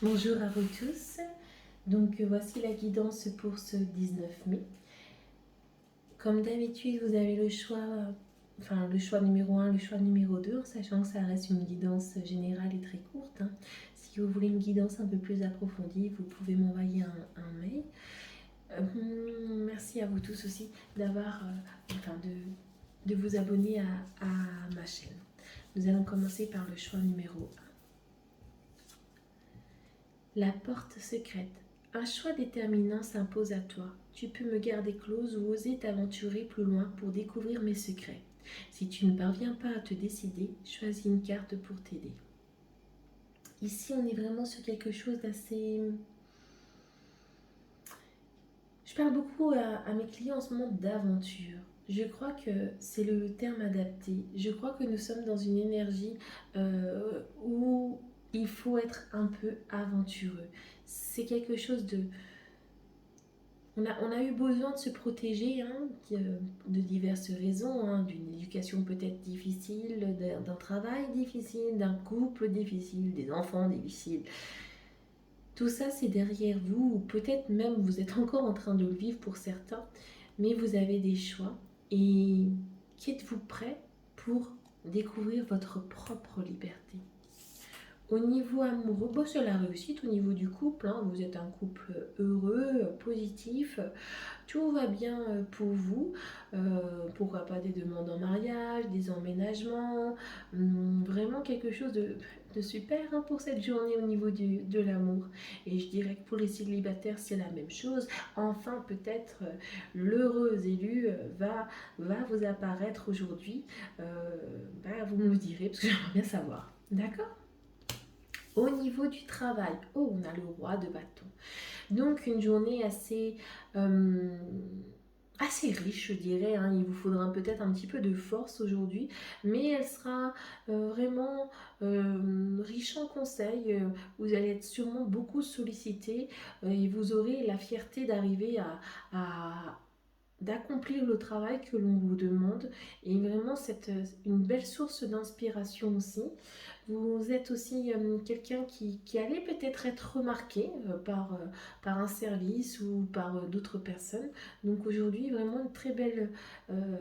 Bonjour à vous tous. Donc voici la guidance pour ce 19 mai. Comme d'habitude, vous avez le choix, le choix numéro 1, le choix numéro 2, en sachant que ça reste une guidance générale et très courte. Si vous voulez une guidance un peu plus approfondie, vous pouvez m'envoyer un mail. Merci à vous tous aussi d'avoir, de vous abonner à ma chaîne. Nous allons commencer par le choix numéro 1. La porte secrète. Un choix déterminant s'impose à toi. Tu peux me garder close ou oser t'aventurer plus loin pour découvrir mes secrets. Si tu ne parviens pas à te décider, choisis une carte pour t'aider. Ici, on est vraiment sur quelque chose d'assez... Je parle beaucoup à mes clients en ce moment d'aventure. Je crois que c'est le terme adapté. Je crois que nous sommes dans une énergie où il faut être un peu aventureux. C'est quelque chose de... On a eu besoin de se protéger de diverses raisons, d'une éducation peut-être difficile, d'un travail difficile, d'un couple difficile, des enfants difficiles. Tout ça, c'est derrière vous, ou peut-être même vous êtes encore en train de le vivre pour certains, mais vous avez des choix. Et qu'êtes-vous prêt pour découvrir votre propre liberté? Au niveau amoureux, c'est la réussite au niveau du couple. Vous êtes un couple heureux, positif, tout va bien pour vous. Pourquoi pas des demandes en mariage, des emménagements, vraiment quelque chose de super pour cette journée au niveau de l'amour. Et je dirais que pour les célibataires, c'est la même chose. Enfin, peut-être l'heureux élu va vous apparaître aujourd'hui. Vous me le direz parce que j'aimerais bien savoir. D'accord? Au niveau du travail, on a le roi de bâton. Donc une journée assez riche, je dirais. Il vous faudra peut-être un petit peu de force aujourd'hui, mais elle sera vraiment riche en conseils. Vous allez être sûrement beaucoup sollicité et vous aurez la fierté d'arriver d'accomplir le travail que l'on vous demande, et vraiment une belle source d'inspiration aussi. Vous êtes aussi quelqu'un qui allait peut-être être remarqué par un service ou par d'autres personnes. Donc aujourd'hui, vraiment euh,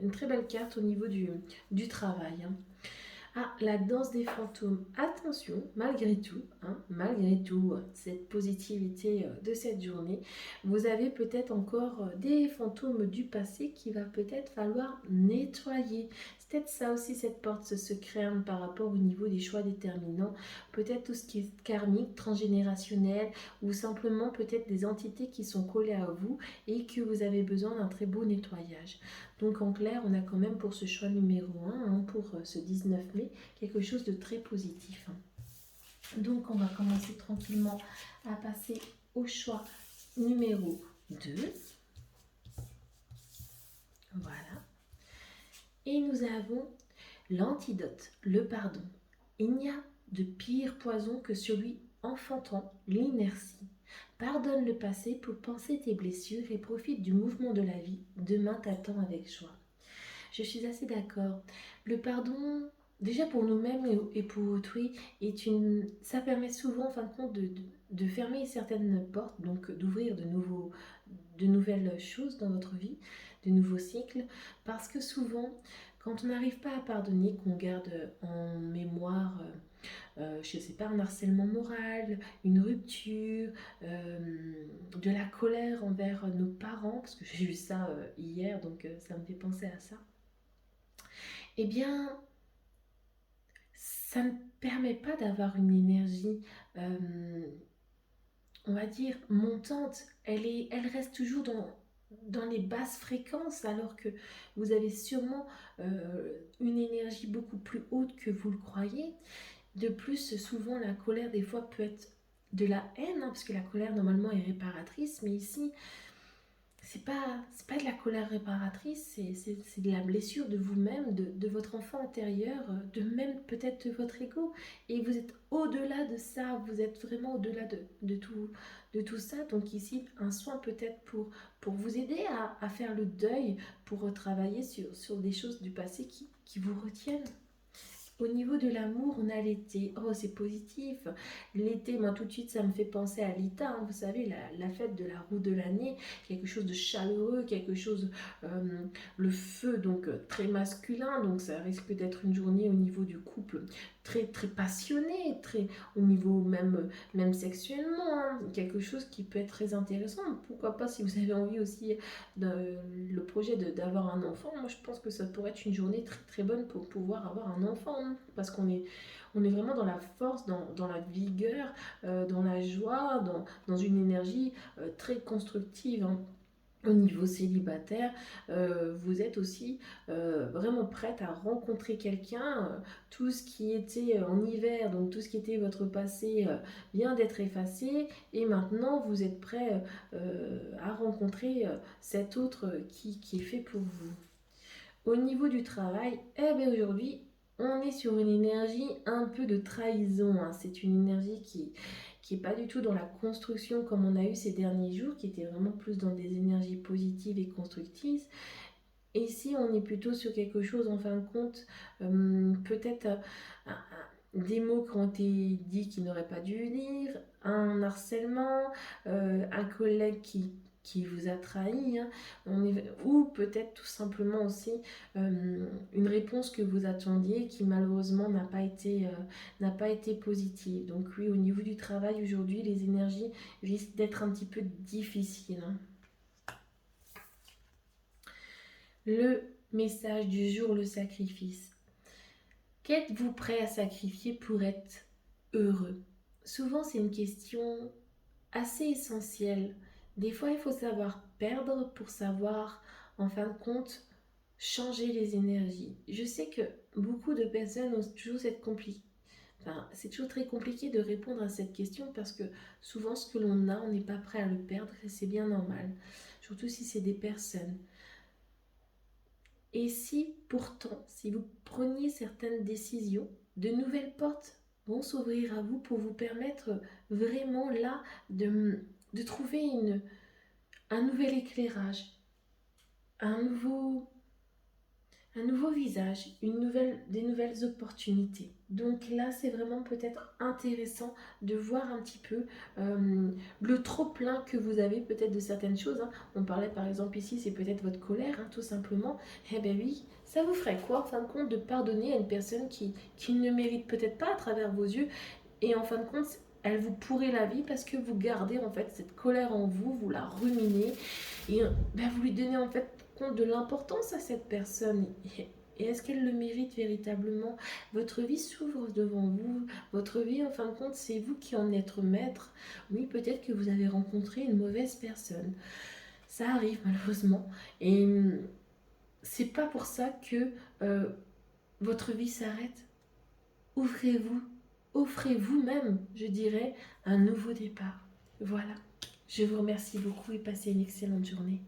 une très belle carte au niveau du travail. Ah, la danse des fantômes. Attention, malgré tout, cette positivité de cette journée, vous avez peut-être encore des fantômes du passé qu'il va peut-être falloir nettoyer. C'est peut-être ça aussi, cette porte, ce secret par rapport au niveau des choix déterminants. Peut-être tout ce qui est karmique, transgénérationnel, ou simplement peut-être des entités qui sont collées à vous et que vous avez besoin d'un très beau nettoyage. Donc en clair, on a quand même pour ce choix numéro 1, pour ce 19 mai, quelque chose de très positif. Donc on va commencer tranquillement à passer au choix numéro 2. Voilà. Et nous avons l'antidote, le pardon. Il n'y a de pire poison que celui enfantant l'inertie. Pardonne le passé pour penser tes blessures et profite du mouvement de la vie. Demain t'attend avec joie. Je suis assez d'accord. Le pardon, déjà pour nous-mêmes et pour autrui, ça permet souvent, en fin de compte, de fermer certaines portes, donc d'ouvrir de nouvelles choses dans notre vie, de nouveaux cycles, parce que souvent, quand on n'arrive pas à pardonner, qu'on garde en mémoire, je ne sais pas, un harcèlement moral, une rupture, de la colère envers nos parents, parce que j'ai vu ça hier, donc ça me fait penser à ça. Eh bien, ça ne permet pas d'avoir une énergie, on va dire, montante. Elle reste toujours dans les basses fréquences, alors que vous avez sûrement une énergie beaucoup plus haute que vous le croyez. De plus, souvent, la colère, des fois, peut être de la haine, parce que la colère, normalement, est réparatrice, mais ici, c'est pas de la colère réparatrice, c'est de la blessure de vous-même, de votre enfant intérieur, de même peut-être de votre ego. Et vous êtes au-delà de ça, vous êtes vraiment au-delà de tout ça. Donc ici, un soin peut-être pour vous aider à faire le deuil, pour travailler sur des choses du passé qui vous retiennent. Au niveau de l'amour, on a l'été. Oh, c'est positif. L'été, moi, tout de suite, ça me fait penser à l'Ita, hein. Vous savez, la fête de la roue de l'année. Quelque chose de chaleureux, quelque chose... le feu, donc très masculin. Donc, ça risque d'être une journée au niveau du couple très, très passionné, très, au niveau même sexuellement, hein. Quelque chose qui peut être très intéressant. Pourquoi pas, si vous avez envie aussi le projet d'avoir un enfant, moi je pense que ça pourrait être une journée très très bonne pour pouvoir avoir un enfant, hein. Parce on est vraiment dans la force, dans la vigueur, dans la joie, dans une énergie très constructive, hein. Au niveau célibataire, vous êtes aussi vraiment prête à rencontrer quelqu'un. Tout ce qui était en hiver, donc tout ce qui était votre passé, vient d'être effacé. Et maintenant, vous êtes prêt à rencontrer cet autre qui est fait pour vous. Au niveau du travail, eh bien aujourd'hui, on est sur une énergie un peu de trahison, hein. C'est une énergie qui est pas du tout dans la construction comme on a eu ces derniers jours, qui était vraiment plus dans des énergies positives et constructives. Et ici, on est plutôt sur quelque chose, en fin de compte, peut-être des mots qui ont été dits qui n'auraient pas dû dire, un harcèlement, un collègue qui vous a trahi, hein. Ou peut-être tout simplement aussi une réponse que vous attendiez qui malheureusement n'a pas été positive. Donc oui, au niveau du travail aujourd'hui, les énergies risquent d'être un petit peu difficiles, hein. Le message du jour, le sacrifice. Qu'êtes-vous prêt à sacrifier pour être heureux? Souvent, c'est une question assez essentielle. Des fois, il faut savoir perdre pour savoir, en fin de compte, changer les énergies. Je sais que beaucoup de personnes ont toujours cette compliquée. Enfin, c'est toujours très compliqué de répondre à cette question parce que souvent ce que l'on a, on n'est pas prêt à le perdre et c'est bien normal. Surtout si c'est des personnes. Et si pourtant, si vous preniez certaines décisions, de nouvelles portes vont s'ouvrir à vous pour vous permettre vraiment là de trouver un nouvel éclairage, un nouveau, un nouveau visage, des nouvelles opportunités. Donc là, c'est vraiment peut-être intéressant de voir un petit peu le trop-plein que vous avez peut-être de certaines choses, hein. On parlait par exemple ici, c'est peut-être votre colère, hein, tout simplement. Eh bien oui, ça vous ferait quoi en fin de compte de pardonner à une personne qui ne mérite peut-être pas à travers vos yeux et en fin de compte, elle vous pourrit la vie parce que vous gardez en fait cette colère en vous, vous la ruminez et ben, vous lui donnez en fait compte de l'importance à cette personne. Et est-ce qu'elle le mérite véritablement? Votre vie s'ouvre devant vous. Votre vie, en fin de compte, c'est vous qui en êtes maître. Oui, peut-être que vous avez rencontré une mauvaise personne. Ça arrive malheureusement. Et c'est pas pour ça que votre vie s'arrête. Ouvrez-vous. Offrez vous-même, je dirais, un nouveau départ. Voilà. Je vous remercie beaucoup et passez une excellente journée.